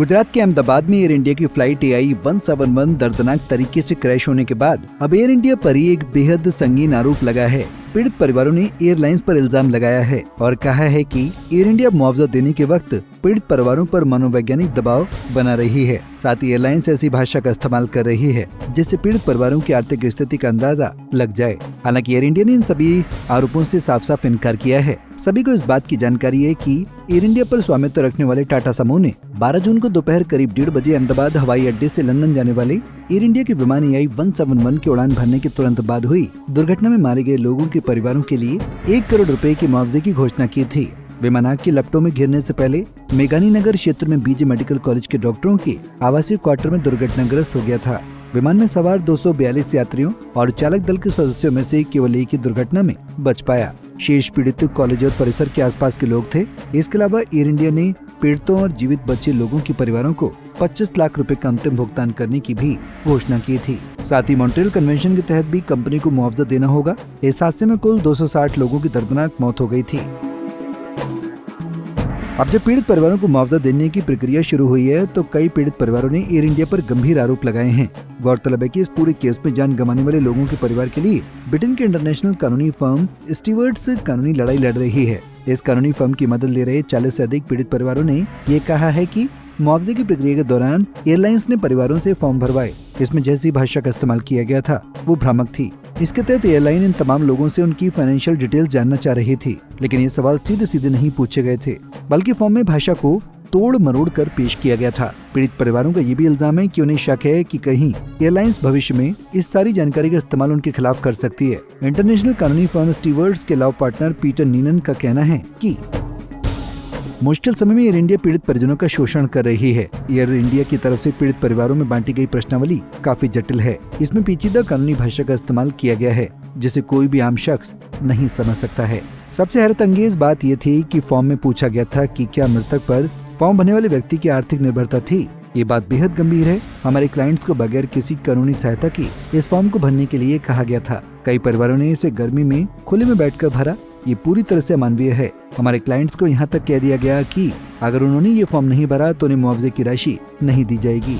गुजरात के अहमदाबाद में air India की फ्लाइट AI 171 दर्दनाक तरीके से क्रैश होने के बाद अब एयर इंडिया पर ही एक बेहद संगीन आरोप लगा है। पीड़ित परिवारों ने एयरलाइंस पर इल्जाम लगाया है और कहा है कि एयर इंडिया मुआवजा देने के वक्त पीड़ित परिवारों पर मनोवैज्ञानिक दबाव बना रही है। साथ ही एयरलाइंस ऐसी भाषा का इस्तेमाल कर रही है जिससे पीड़ित परिवारों की आर्थिक स्थिति का अंदाजा लग जाए। हालांकि एयर इंडिया ने इन सभी आरोपों से साफ साफ इनकार किया है। सभी को इस बात की जानकारी है कि एयर इंडिया पर स्वामित्व रखने वाले टाटा समूह ने 12 जून को दोपहर करीब 1:30 बजे अहमदाबाद हवाई अड्डे से लंदन जाने वाले एयर इंडिया के विमान AI 171 की उड़ान भरने के तुरंत बाद हुई दुर्घटना में मारे गए लोगों के परिवारों के लिए 1 करोड़ रुपए के मुआवजे की घोषणा की थी। विमान आग की लपटों में गिरने से पहले मेघानी नगर क्षेत्र में BJ मेडिकल कॉलेज के डॉक्टरों के आवासीय क्वार्टर में दुर्घटनाग्रस्त हो गया था। विमान में सवार 242 यात्रियों और चालक दल के सदस्यों में से केवल एक ही दुर्घटना में बच पाया। शेष पीड़ित कॉलेज और परिसर के आसपास के लोग थे। इसके अलावा एयर इंडिया ने पीड़ितों और जीवित बचे लोगों के परिवारों को 25 लाख रुपए का अंतिम भुगतान करने की भी घोषणा की थी। साथ ही मॉन्ट्रियल कन्वेंशन के तहत भी कंपनी को मुआवजा देना होगा। इस हादसे में कुल 260 लोगों की दर्दनाक मौत हो गई थी। अब जब पीड़ित परिवारों को मुआवजा देने की प्रक्रिया शुरू हुई है तो कई पीड़ित परिवारों ने एयर इंडिया पर गंभीर आरोप लगाए हैं। गौरतलब है कि इस पूरे केस में जान गंवाने वाले लोगों के परिवार के लिए ब्रिटेन के इंटरनेशनल कानूनी फर्म स्टीवर्ड्स कानूनी लड़ाई लड़ रही है। इस कानूनी फर्म की मदद ले रहे 40 से अधिक पीड़ित परिवारों ने ये कहा है कि मुआवजे की प्रक्रिया के दौरान एयरलाइंस ने परिवारों से फॉर्म भरवाए। इसमें जैसी भाषा का इस्तेमाल किया गया था वो भ्रामक थी। इसके तहत एयरलाइन इन तमाम लोगों से उनकी फाइनेंशियल डिटेल्स जानना चाह रही थी, लेकिन ये सवाल सीधे सीधे नहीं पूछे गए थे, बल्कि फॉर्म में भाषा को तोड़ मरोड़ कर पेश किया गया था। पीड़ित परिवारों का ये भी इल्जाम है कि उन्हें शक है कि कहीं एयरलाइंस भविष्य में इस सारी जानकारी का इस्तेमाल उनके खिलाफ कर सकती है। इंटरनेशनल कानूनी फर्म स्टीवर्ड्स के लॉ पार्टनर पीटर नीनन का कहना है कि मुश्किल समय में एयर इंडिया पीड़ित परिजनों का शोषण कर रही है। एयर इंडिया की तरफ से पीड़ित परिवारों में बांटी गई प्रश्नावली काफी जटिल है। इसमें पेचीदा कानूनी भाषा का इस्तेमाल किया गया है जिसे कोई भी आम शख्स नहीं समझ सकता है। सबसे हैरत अंगेज बात यह थी कि फॉर्म में पूछा गया था कि क्या मृतक पर फॉर्म भरने वाले व्यक्ति की आर्थिक निर्भरता थी। ये बात बेहद गंभीर है। हमारे क्लाइंट्स को बगैर किसी कानूनी सहायता की इस फॉर्म को भरने के लिए कहा गया था। कई परिवारों ने इसे गर्मी में खुले में बैठकर भरा। ये पूरी तरह से अमानवीय है। हमारे क्लाइंट्स को यहाँ तक कह दिया गया कि अगर उन्होंने ये फॉर्म नहीं भरा तो उन्हें मुआवजे की राशि नहीं दी जाएगी।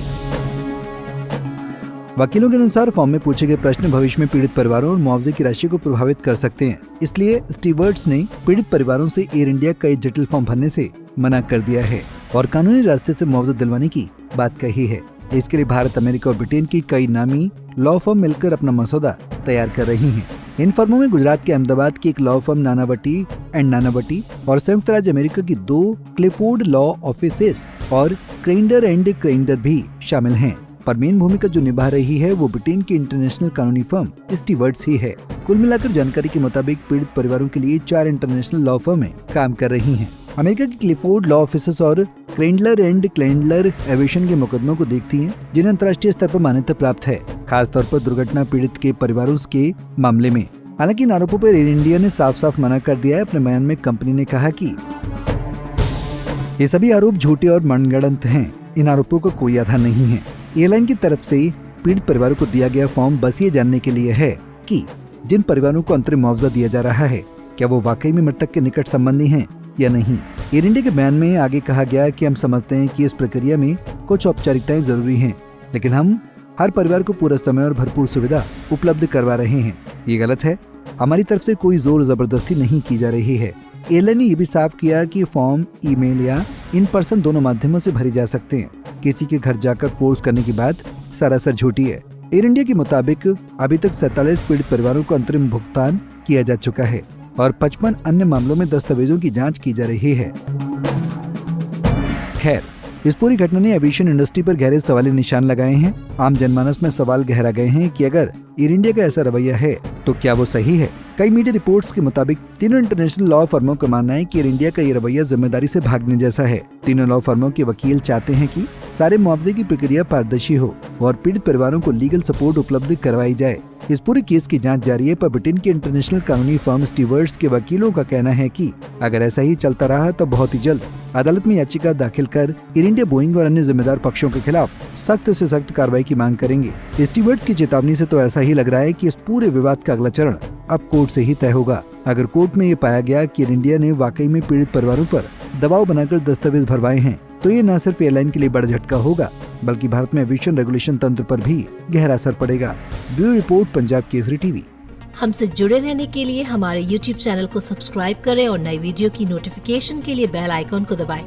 वकीलों के अनुसार फॉर्म में पूछे गए प्रश्न भविष्य में पीड़ित परिवारों और मुआवजे की राशि को प्रभावित कर सकते हैं। इसलिए स्टीवर्ड्स ने पीड़ित परिवारों से एयर इंडिया का जटिल फॉर्म भरने से मना कर दिया है और कानूनी रास्ते से मुआवजा दिलवाने की बात कही है। इसके लिए भारत, अमेरिका और ब्रिटेन की कई नामी लॉ फर्म मिलकर अपना मसौदा तैयार कर रही हैं। इन फर्मों में गुजरात के अहमदाबाद की एक law firm Nanavati and Nanavati और संयुक्त राज्य अमेरिका की 2 क्लिफोर्ड लॉ ऑफिसेस और क्रेंडर एंड क्रेंडर भी शामिल हैं। पर मेन भूमिका जो निभा रही है वो ब्रिटेन की इंटरनेशनल कानूनी फर्म स्टीवर्ड्स ही है। कुल मिलाकर जानकारी के मुताबिक पीड़ित परिवारों के लिए 4 इंटरनेशनल लॉ फर्में काम कर रही हैं। अमेरिका की क्लिफोर्ड लॉ ऑफिसेस और क्रेंडलर एंड क्रेंडलर एविएशन के मुकदमों को देखती हैं, जिन्हें अंतर्राष्ट्रीय स्तर पर मान्यता प्राप्त है, खासतौर पर दुर्घटना पीड़ित के परिवारों के मामले में। हालांकि इन आरोपों पर एयर इंडिया ने साफ साफ मना कर दिया है। अपने बयान में कंपनी ने कहा कि ये सभी आरोप झूठे और मनगढ़ंत हैं। इन आरोपों का कोई आधार नहीं है। एयरलाइन की तरफ से पीड़ित परिवारों को दिया गया फॉर्म बस ये जानने के लिए है कि जिन परिवारों को अंतरिम मुआवजा दिया जा रहा है क्या वो वाकई में मृतक के निकट संबंधी हैं या नहीं। एयर इंडिया के बयान में आगे कहा गया कि हम समझते हैं कि इस प्रक्रिया में कुछ औपचारिकताएं जरूरी हैं, लेकिन हम हर परिवार को पूरा समय और भरपूर सुविधा उपलब्ध करवा रहे हैं। ये गलत है। हमारी तरफ से कोई जोर जबरदस्ती नहीं की जा रही है। एयरलाइन ने ये भी साफ किया कि फॉर्म ईमेल या इन पर्सन दोनों माध्यमों से भरे जा सकते हैं। किसी के घर जाकर फोर्स करने की बात सरासर झूठी है। एयर इंडिया के मुताबिक अभी तक 47 पीड़ित परिवारों को अंतरिम भुगतान किया जा चुका है और 55 अन्य मामलों में दस्तावेजों की जांच की जा रही है। खैर, इस पूरी घटना ने एविएशन इंडस्ट्री पर गहरे सवाली निशान लगाए हैं। आम जनमानस में सवाल गहरा गए हैं कि अगर एयर इंडिया का ऐसा रवैया है तो क्या वो सही है। कई मीडिया रिपोर्ट्स के मुताबिक तीनों इंटरनेशनल लॉ फर्मों का मानना है कि एयर इंडिया का ये रवैया जिम्मेदारी से भागने जैसा है। तीनों लॉ फर्मों के वकील चाहते हैं कि सारे मुआवजे की प्रक्रिया पारदर्शी हो और पीड़ित परिवारों को लीगल सपोर्ट उपलब्ध करवाई जाए। इस पूरे केस की जांच जारी है, पर ब्रिटेन के इंटरनेशनल कानूनी फर्म स्टीवर्ड्स के वकीलों का कहना है कि अगर ऐसा ही चलता रहा तो बहुत ही जल्द अदालत में याचिका दाखिल कर एयर इंडिया, बोइंग और अन्य जिम्मेदार पक्षों के खिलाफ सख्त से सख्त कार्रवाई की मांग करेंगे। स्टीवर्ड्स की चेतावनी से तो ऐसा ही लग रहा है कि इस पूरे विवाद का अगला चरण अब कोर्ट से ही तय होगा। अगर कोर्ट में ये पाया गया कि एयर इंडिया ने वाकई में पीड़ित परिवारों पर दबाव बनाकर दस्तावेज भरवाए हैं तो ये न सिर्फ एयरलाइन के लिए बड़ा झटका होगा बल्कि भारत में एविएशन रेगुलेशन तंत्र पर भी गहरा असर पड़ेगा। Bureau report, Punjab Kesari TV. हमसे जुड़े रहने के लिए हमारे YouTube चैनल को सब्सक्राइब करें और नई वीडियो की नोटिफिकेशन के लिए बेल आइकॉन को दबाएं।